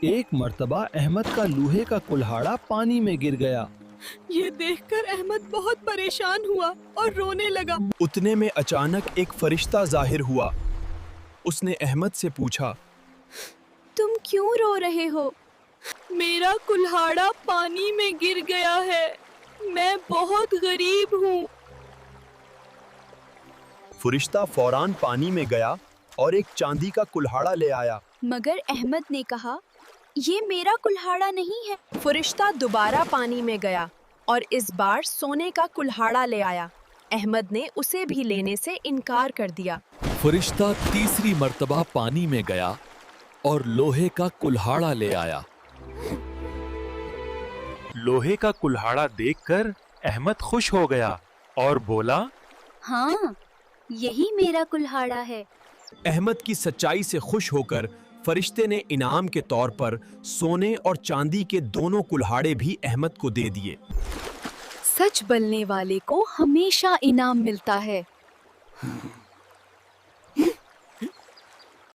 ایک مرتبہ احمد کا لوہے کا کلہاڑا پانی میں گر گیا۔ یہ دیکھ کر احمد بہت پریشان ہوا اور رونے لگا۔ اتنے میں اچانک ایک فرشتہ ظاہر ہوا۔ اس نے احمد سے پوچھا، تم کیوں رو رہے ہو؟ میرا کلہاڑا پانی میں گر گیا ہے، میں بہت غریب ہوں۔ فرشتہ فوراً پانی میں گیا اور ایک چاندی کا کلہاڑا لے آیا۔ مگر احمد نے کہا، یہ میرا کلہاڑا نہیں ہے۔ فرشتہ دوبارہ پانی میں گیا اور اس بار سونے کا کلہاڑا لے آیا۔ احمد نے اسے بھی لینے سے انکار کر دیا۔ فرشتہ تیسری مرتبہ پانی میں گیا اور لوہے کا کلہاڑا لے آیا۔ لوہے کا کلہاڑا دیکھ کر احمد خوش ہو گیا اور بولا، ہاں، یہی میرا کلہاڑا ہے۔ احمد کی سچائی سے خوش ہو کر فرشتے نے انعام کے طور پر سونے اور چاندی کے دونوں کلہاڑے بھی احمد کو دے دیے۔ سچ بولنے والے کو ہمیشہ انعام ملتا ہے۔